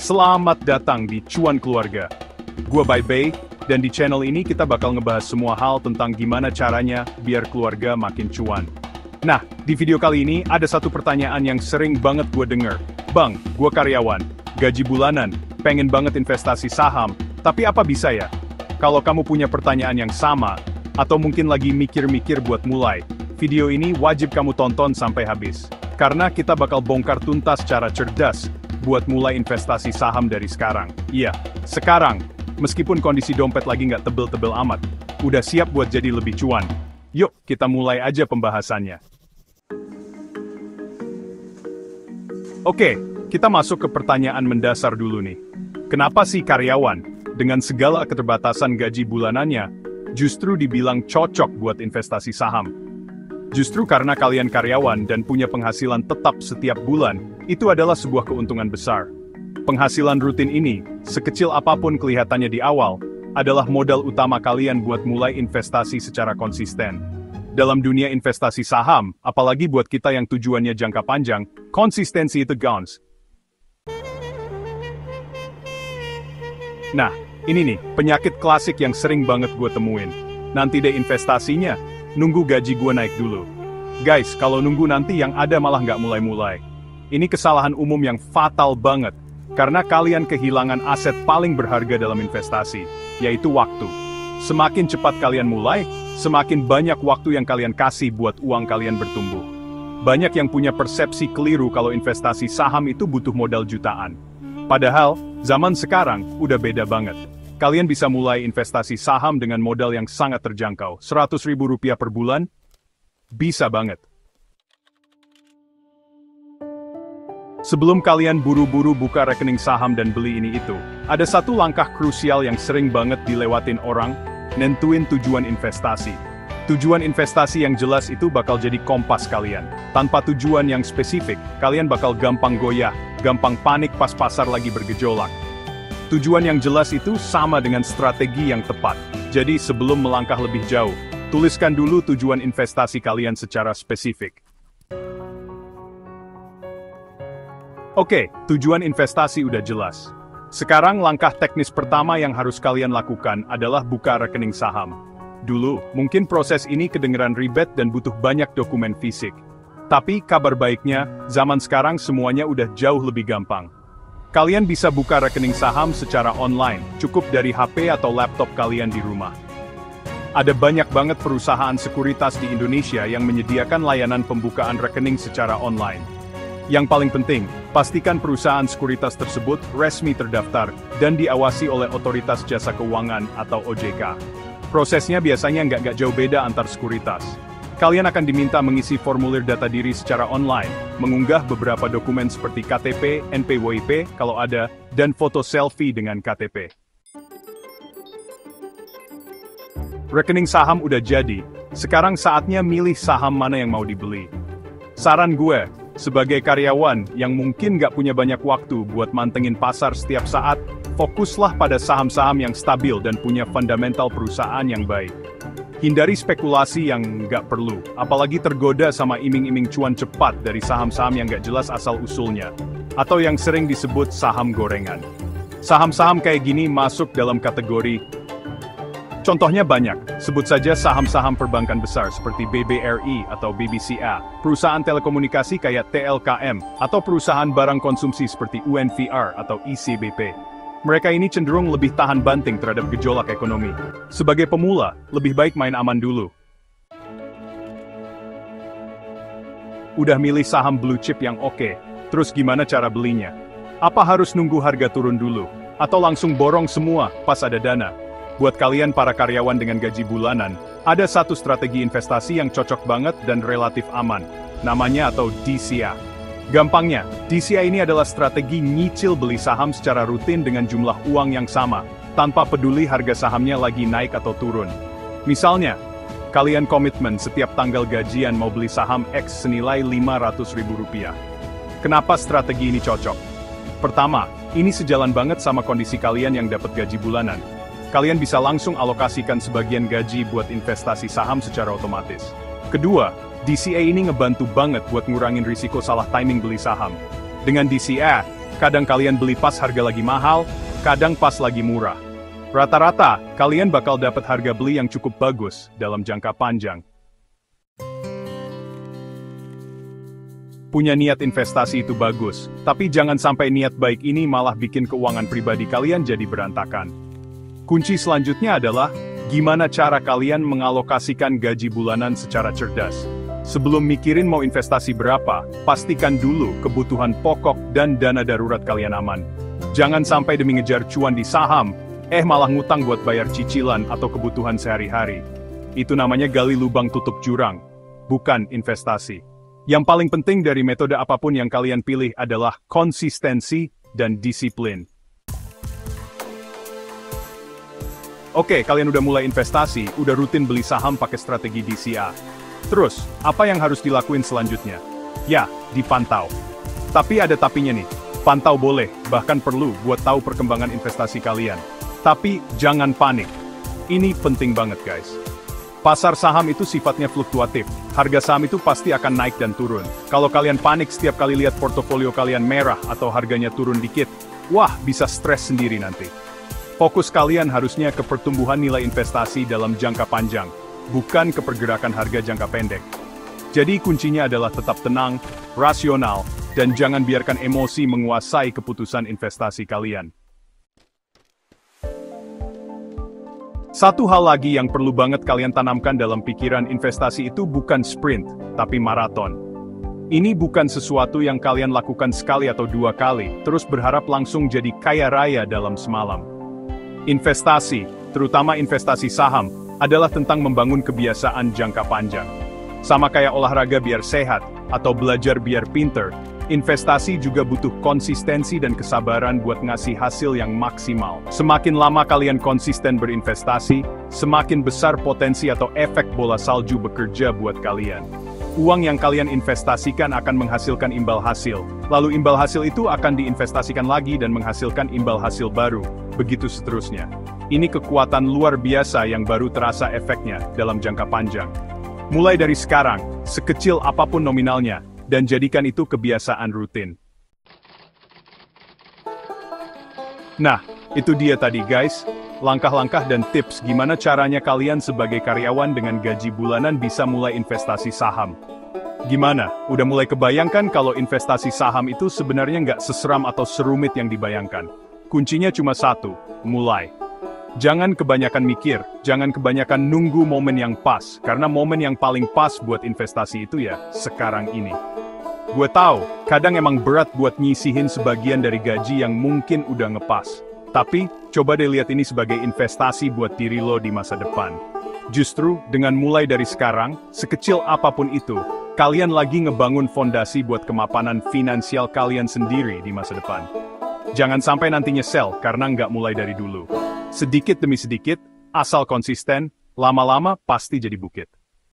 Selamat datang di Cuan Keluarga. Gua Bay, dan di channel ini kita bakal ngebahas semua hal tentang gimana caranya biar keluarga makin cuan. Nah, di video kali ini ada satu pertanyaan yang sering banget gue denger. Bang, gue karyawan, gaji bulanan, pengen banget investasi saham, tapi apa bisa ya? Kalau kamu punya pertanyaan yang sama, atau mungkin lagi mikir-mikir buat mulai, video ini wajib kamu tonton sampai habis. Karena kita bakal bongkar tuntas cara cerdas buat mulai investasi saham dari sekarang. Iya, sekarang, meskipun kondisi dompet lagi nggak tebel-tebel amat, udah siap buat jadi lebih cuan. Yuk, kita mulai aja pembahasannya. Oke, kita masuk ke pertanyaan mendasar dulu nih. Kenapa sih karyawan, dengan segala keterbatasan gaji bulanannya, justru dibilang cocok buat investasi saham? Justru karena kalian karyawan dan punya penghasilan tetap setiap bulan, itu adalah sebuah keuntungan besar. Penghasilan rutin ini, sekecil apapun kelihatannya di awal, adalah modal utama kalian buat mulai investasi secara konsisten. Dalam dunia investasi saham, apalagi buat kita yang tujuannya jangka panjang, konsistensi itu gons. Nah, ini nih, penyakit klasik yang sering banget gue temuin. Nanti deh investasinya, nunggu gaji gue naik dulu. Guys, kalau nunggu nanti yang ada malah nggak mulai-mulai. Ini kesalahan umum yang fatal banget, karena kalian kehilangan aset paling berharga dalam investasi, yaitu waktu. Semakin cepat kalian mulai, semakin banyak waktu yang kalian kasih buat uang kalian bertumbuh. Banyak yang punya persepsi keliru kalau investasi saham itu butuh modal jutaan. Padahal, zaman sekarang udah beda banget. Kalian bisa mulai investasi saham dengan modal yang sangat terjangkau, Rp100.000 per bulan, bisa banget. Sebelum kalian buru-buru buka rekening saham dan beli ini itu, ada satu langkah krusial yang sering banget dilewatin orang, nentuin tujuan investasi. Tujuan investasi yang jelas itu bakal jadi kompas kalian. Tanpa tujuan yang spesifik, kalian bakal gampang goyah, gampang panik pas pasar lagi bergejolak. Tujuan yang jelas itu sama dengan strategi yang tepat. Jadi sebelum melangkah lebih jauh, tuliskan dulu tujuan investasi kalian secara spesifik. Oke, tujuan investasi udah jelas. Sekarang langkah teknis pertama yang harus kalian lakukan adalah buka rekening saham. Dulu, mungkin proses ini kedengeran ribet dan butuh banyak dokumen fisik. Tapi kabar baiknya, zaman sekarang semuanya udah jauh lebih gampang. Kalian bisa buka rekening saham secara online, cukup dari HP atau laptop kalian di rumah. Ada banyak banget perusahaan sekuritas di Indonesia yang menyediakan layanan pembukaan rekening secara online. Yang paling penting, pastikan perusahaan sekuritas tersebut resmi terdaftar dan diawasi oleh Otoritas Jasa Keuangan atau OJK. Prosesnya biasanya nggak jauh beda antar sekuritas. Kalian akan diminta mengisi formulir data diri secara online, mengunggah beberapa dokumen seperti KTP, NPWP kalau ada, dan foto selfie dengan KTP. Rekening saham udah jadi, sekarang saatnya milih saham mana yang mau dibeli. Saran gue, sebagai karyawan yang mungkin nggak punya banyak waktu buat mantengin pasar setiap saat, fokuslah pada saham-saham yang stabil dan punya fundamental perusahaan yang baik. Hindari spekulasi yang nggak perlu, apalagi tergoda sama iming-iming cuan cepat dari saham-saham yang nggak jelas asal-usulnya, atau yang sering disebut saham gorengan. Saham-saham kayak gini masuk dalam kategori, contohnya banyak, sebut saja saham-saham perbankan besar seperti BBRI atau BBCA, perusahaan telekomunikasi kayak TLKM, atau perusahaan barang konsumsi seperti UNVR atau ICBP. Mereka ini cenderung lebih tahan banting terhadap gejolak ekonomi. Sebagai pemula, lebih baik main aman dulu. Udah milih saham blue chip yang oke, terus gimana cara belinya? Apa harus nunggu harga turun dulu? Atau langsung borong semua pas ada dana? Buat kalian para karyawan dengan gaji bulanan, ada satu strategi investasi yang cocok banget dan relatif aman. Namanya atau DCA. Gampangnya, DCA ini adalah strategi nyicil beli saham secara rutin dengan jumlah uang yang sama, tanpa peduli harga sahamnya lagi naik atau turun. Misalnya, kalian komitmen setiap tanggal gajian mau beli saham X senilai Rp500.000. Kenapa strategi ini cocok? Pertama, ini sejalan banget sama kondisi kalian yang dapat gaji bulanan. Kalian bisa langsung alokasikan sebagian gaji buat investasi saham secara otomatis. Kedua, DCA ini ngebantu banget buat ngurangin risiko salah timing beli saham. Dengan DCA, Kadang kalian beli pas harga lagi mahal, kadang pas lagi murah. Rata-rata, kalian bakal dapat harga beli yang cukup bagus dalam jangka panjang. Punya niat investasi itu bagus, tapi jangan sampai niat baik ini malah bikin keuangan pribadi kalian jadi berantakan. Kunci selanjutnya adalah, gimana cara kalian mengalokasikan gaji bulanan secara cerdas. Sebelum mikirin mau investasi berapa, pastikan dulu kebutuhan pokok dan dana darurat kalian aman. Jangan sampai demi ngejar cuan di saham, malah ngutang buat bayar cicilan atau kebutuhan sehari-hari. Itu namanya gali lubang tutup jurang, bukan investasi. Yang paling penting dari metode apapun yang kalian pilih adalah konsistensi dan disiplin. Oke, kalian udah mulai investasi, udah rutin beli saham pakai strategi DCA. Terus, apa yang harus dilakuin selanjutnya? Ya, dipantau. Tapi ada tapinya nih. Pantau boleh, bahkan perlu buat tahu perkembangan investasi kalian. Tapi, jangan panik. Ini penting banget guys. Pasar saham itu sifatnya fluktuatif. Harga saham itu pasti akan naik dan turun. Kalau kalian panik setiap kali lihat portofolio kalian merah atau harganya turun dikit, wah bisa stres sendiri nanti. Fokus kalian harusnya ke pertumbuhan nilai investasi dalam jangka panjang, bukan ke pergerakan harga jangka pendek. Jadi kuncinya adalah tetap tenang, rasional, dan jangan biarkan emosi menguasai keputusan investasi kalian. Satu hal lagi yang perlu banget kalian tanamkan dalam pikiran investasi itu bukan sprint, tapi maraton. Ini bukan sesuatu yang kalian lakukan sekali atau dua kali, terus berharap langsung jadi kaya raya dalam semalam. Investasi, terutama investasi saham, adalah tentang membangun kebiasaan jangka panjang. Sama kayak olahraga biar sehat, atau belajar biar pinter, investasi juga butuh konsistensi dan kesabaran buat ngasih hasil yang maksimal. Semakin lama kalian konsisten berinvestasi, semakin besar potensi atau efek bola salju bekerja buat kalian. Uang yang kalian investasikan akan menghasilkan imbal hasil, lalu imbal hasil itu akan diinvestasikan lagi dan menghasilkan imbal hasil baru, begitu seterusnya. Ini kekuatan luar biasa yang baru terasa efeknya dalam jangka panjang. Mulai dari sekarang, sekecil apapun nominalnya, dan jadikan itu kebiasaan rutin. Nah, itu dia tadi guys, langkah-langkah dan tips gimana caranya kalian sebagai karyawan dengan gaji bulanan bisa mulai investasi saham. Gimana? Udah mulai kebayangkan kalau investasi saham itu sebenarnya nggak seseram atau serumit yang dibayangkan? Kuncinya cuma satu, mulai. Jangan kebanyakan mikir, jangan kebanyakan nunggu momen yang pas, karena momen yang paling pas buat investasi itu ya, sekarang ini. Gue tahu, kadang emang berat buat nyisihin sebagian dari gaji yang mungkin udah ngepas. Tapi, coba deh lihat ini sebagai investasi buat diri lo di masa depan. Justru, dengan mulai dari sekarang, sekecil apapun itu, kalian lagi ngebangun fondasi buat kemapanan finansial kalian sendiri di masa depan. Jangan sampai nanti nyesel karena nggak mulai dari dulu. Sedikit demi sedikit, asal konsisten, lama-lama pasti jadi bukit.